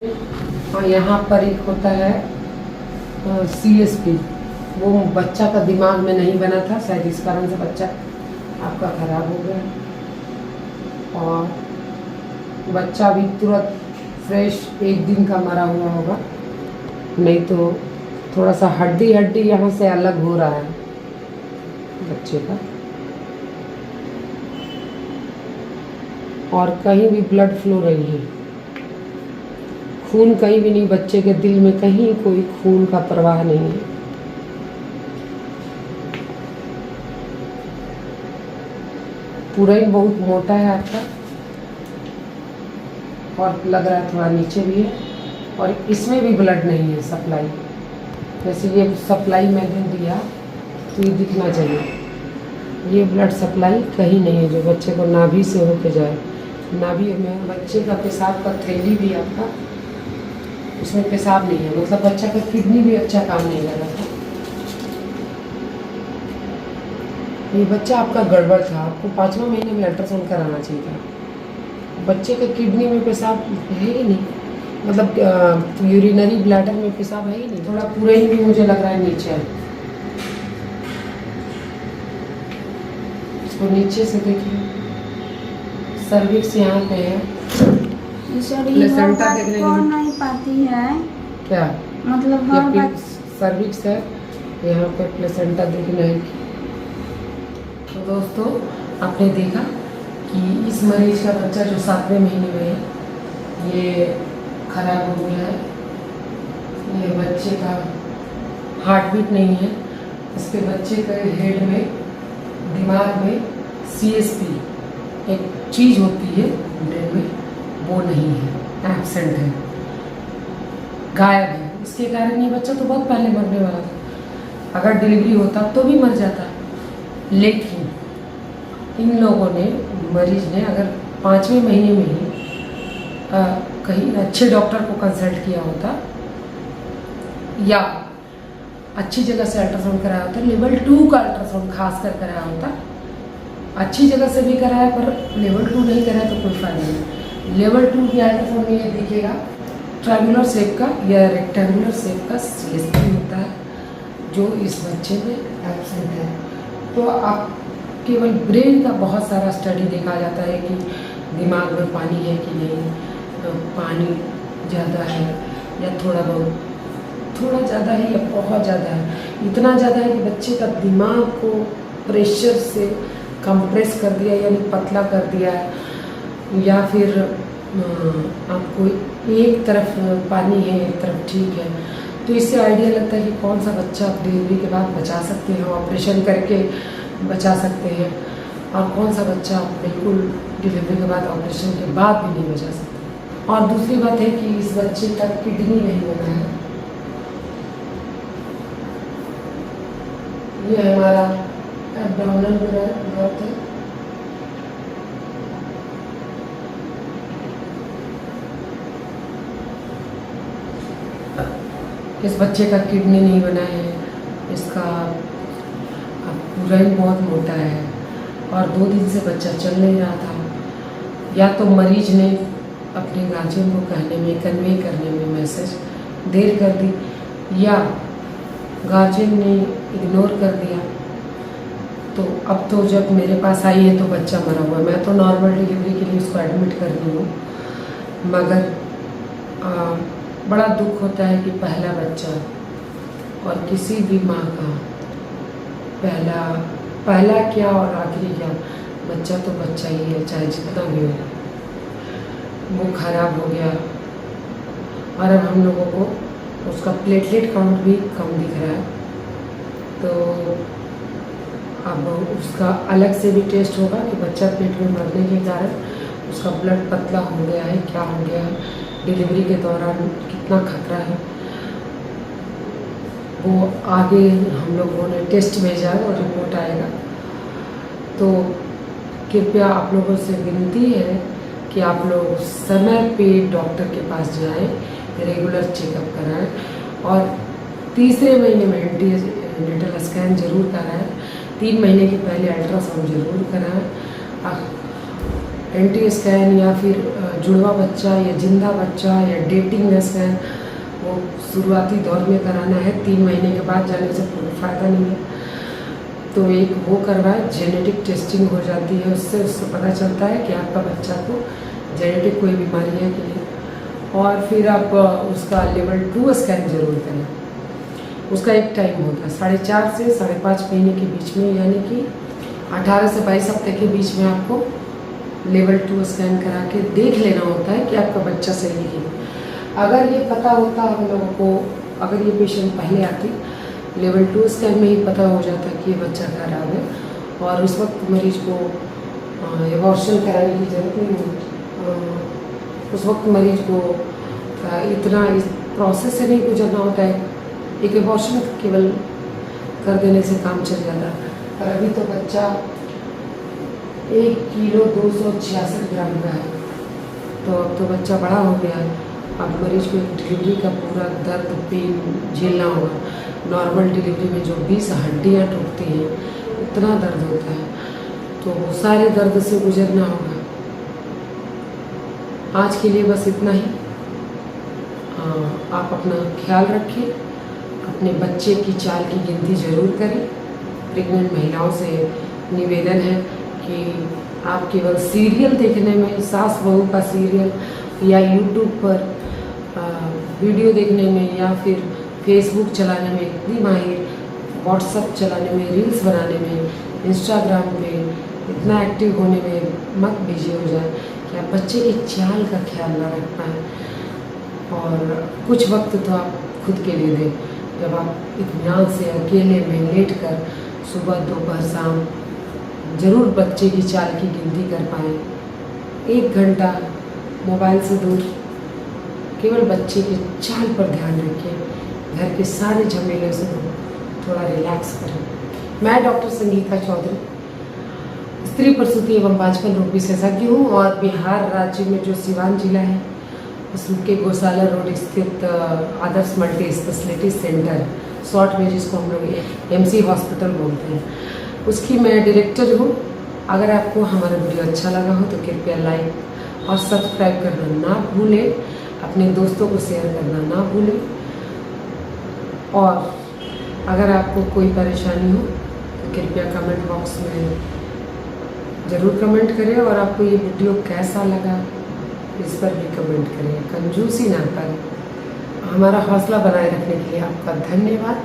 और यहाँ पर एक होता है CSP। वो बच्चा का दिमाग में नहीं बना था, शायद इस कारण से बच्चा आपका खराब हो गया। और बच्चा भी तुरंत फ्रेश 1 दिन का मरा हुआ होगा, नहीं तो थोड़ा सा हड्डी हड्डी यहाँ से अलग हो रहा है बच्चे का। और कहीं भी ब्लड फ्लो रही है, खून कहीं भी नहीं, बच्चे के दिल में कहीं कोई खून का प्रवाह नहीं है। पूरा ही बहुत मोटा है आपका, और लग रहा है थोड़ा नीचे भी है। और इसमें भी ब्लड नहीं है सप्लाई, जैसे ये सप्लाई मैंने दिया तो ये दिखना चाहिए, ये ब्लड सप्लाई कहीं नहीं है जो बच्चे को नाभि से होके जाए। नाभि में बच्चे का पेशाब का थैली भी आपका, उसमें पेशाब नहीं है, मतलब बच्चा का किडनी भी अच्छा काम नहीं कर रहा था। ये बच्चा आपका गड़बड़ था, आपको 5वें महीने में अल्ट्रासाउंड कराना चाहिए था। बच्चे के किडनी में पेशाब है ही नहीं, मतलब यूरिनरी ब्लैडर में पेशाब है ही नहीं। थोड़ा पूरा ही भी मुझे लग रहा है नीचे है, इसको नीचे से देखिए, सर्विक्स यहाँ पे है। प्लेसेंटा देखने को नहीं पाती है क्या, मतलब ये सर्विक्स है, यहाँ पे प्लेसेंटा देखना है। तो दोस्तों आपने देखा कि इस मरीज का बच्चा जो 7वें महीने में है ये खराब हो गया है। ये बच्चे का हार्ट बीट नहीं है, इसके बच्चे के हेड में, दिमाग में CSP एक चीज़ होती है ब्रेन में, वो नहीं है, एब्सेंट है, गायब है। इसके कारण ये बच्चा तो बहुत पहले मरने वाला था, अगर डिलीवरी होता तो भी मर जाता। लेकिन इन लोगों ने, मरीज ने अगर 5वें महीने में ही कहीं अच्छे डॉक्टर को कंसल्ट किया होता या अच्छी जगह से अल्ट्रासाउंड कराया होता, लेवल 2 का अल्ट्रासाउंड खास कर कराया होता, अच्छी जगह से भी कराया पर लेवल 2 नहीं कराया तो कोई फायदा नहीं। लेवल 2 के अल्ट्रासाउंड में ये दिखेगा ट्रायंगुलर शेप का या रेक्टेंगुलर शेप का CSP होता है, जो इस बच्चे में एब्सेंट है। तो आप केवल ब्रेन का बहुत सारा स्टडी देखा जाता है कि दिमाग में पानी है कि नहीं, तो पानी ज़्यादा है या थोड़ा बहुत, थोड़ा ज़्यादा है या बहुत ज़्यादा है। इतना ज़्यादा है कि बच्चे का दिमाग को प्रेशर से कंप्रेस कर दिया, यानी पतला कर दिया है, या फिर आपको एक तरफ पानी है एक तरफ ठीक है। तो इससे आइडिया लगता है कि कौन सा बच्चा आप डिलीवरी के बाद बचा सकते हैं, ऑपरेशन करके बचा सकते हैं, और कौन सा बच्चा आप बिल्कुल डिलीवरी के बाद, ऑपरेशन के बाद भी नहीं बचा सकते। और दूसरी बात है कि इस बच्चे का किडनी नहीं बना है। ये हमारा एब्डोमिनल ग्रोथ है, इस बच्चे का किडनी नहीं बना है, इसका पूरा ही बहुत मोटा है, और 2 दिन से बच्चा चल नहीं रहा था। या तो मरीज ने अपने गार्जियन को कहने में, कन्वे करने में मैसेज देर कर दी, या गार्जियन ने इग्नोर कर दिया। तो अब तो जब मेरे पास आई है तो बच्चा मरा हुआ है। मैं तो नॉर्मल डिलीवरी के लिए उसको एडमिट कर रही हूँ, मगर बड़ा दुख होता है कि पहला बच्चा, और किसी भी माँ का पहला क्या और आखिरी क्या, बच्चा तो बच्चा ही है, चाहे जितना भी हो। वो खराब हो गया, और अब हम लोगों को उसका प्लेटलेट काउंट भी कम दिख रहा है। तो अब उसका अलग से भी टेस्ट होगा कि बच्चा पेट में मरने के कारण उसका ब्लड पतला हो गया है, क्या हो गया है, डिलीवरी के दौरान कितना खतरा है, वो आगे हम लोगों ने टेस्ट भेजा है और रिपोर्ट आएगा। तो कृपया आप लोगों से विनती है कि आप लोग समय पे डॉक्टर के पास जाएं, रेगुलर चेकअप कराएं, और 3रे महीने में एंटीनेटल स्कैन जरूर कराएं, 3 महीने के पहले अल्ट्रासाउंड जरूर कराएं। एंटी स्कैन या फिर जुड़वा बच्चा या जिंदा बच्चा या डेटिंग में स्कैन वो शुरुआती दौर में कराना है। 3 महीने के बाद जाने से कोई फ़ायदा नहीं है। तो एक वो करवाए, जेनेटिक टेस्टिंग हो जाती है, उससे पता चलता है कि आपका बच्चा को जेनेटिक कोई बीमारी है कि नहीं। और फिर आप उसका लेवल 2 स्कैन जरूर करें। उसका एक टाइम होता है 4.5 से 5.5 महीने के बीच में, यानी कि 18 से 22 हफ्ते के बीच में आपको लेवल 2 स्कैन करा के देख लेना होता है कि आपका बच्चा सही है। अगर ये पता होता हम लोगों को, अगर ये पेशेंट पहले आती, लेवल 2 स्कैन में ही पता हो जाता कि ये बच्चा खराब है और उस वक्त मरीज को एबॉर्शन कराने की ज़रूरत नहीं होती। उस वक्त मरीज को इतना इस प्रोसेस से नहीं गुजरना होता है। एक एबॉर्शन केवल कर देने से काम चल जाता है। पर अभी तो बच्चा 1 किलो 266 ग्राम का है, तो अब तो बच्चा बड़ा हो गया है। अब मरीज को डिलीवरी का पूरा दर्द पेन झेलना होगा। नॉर्मल डिलीवरी में जो 20 हड्डियाँ टूटती हैं, इतना दर्द होता है, तो वो सारे दर्द से गुजरना होगा। आज के लिए बस इतना ही। आप अपना ख्याल रखें, अपने बच्चे की चाल की गिनती ज़रूर करें। प्रेग्नेंट महिलाओं से निवेदन है कि आप केवल सीरियल देखने में, सास बहू का सीरियल या यूट्यूब पर वीडियो देखने में या फिर फेसबुक चलाने में इतनी माहिर, व्हाट्सएप चलाने में, रील्स बनाने में, इंस्टाग्राम पे इतना एक्टिव होने में मत बिजी हो जाए कि आप बच्चे की चाल का ख्याल ना रख पाएँ। और कुछ वक्त तो आप खुद के लिए दें, जब आप इत्मीनान से अकेले में लेट कर सुबह दोपहर शाम ज़रूर बच्चे की चाल की गिनती कर पाएँ। 1 घंटा मोबाइल से दूर केवल बच्चे की चाल पर ध्यान रखें। घर के सारे झमेलों से थोड़ा रिलैक्स करें। मैं डॉक्टर संगीता चौधरी, स्त्री प्रसूति एवं बांझपन रोग विशेषज्ञ हूँ और बिहार राज्य में जो सिवान जिला है उसके गौशाला रोड स्थित आदर्श मल्टी स्पेशलिटी सेंटर, शॉर्ट में जिसको हम लोग MC हॉस्पिटल बोलते हैं, उसकी मैं डायरेक्टर हूँ। अगर आपको हमारा वीडियो अच्छा लगा हो तो कृपया लाइक और सब्सक्राइब करना ना भूलें, अपने दोस्तों को शेयर करना ना भूलें। और अगर आपको कोई परेशानी हो तो कृपया कमेंट बॉक्स में ज़रूर कमेंट करें और आपको ये वीडियो कैसा लगा इस पर भी कमेंट करें। कंजूसी ना करें। हमारा हौसला बनाए रखने के लिए आपका धन्यवाद।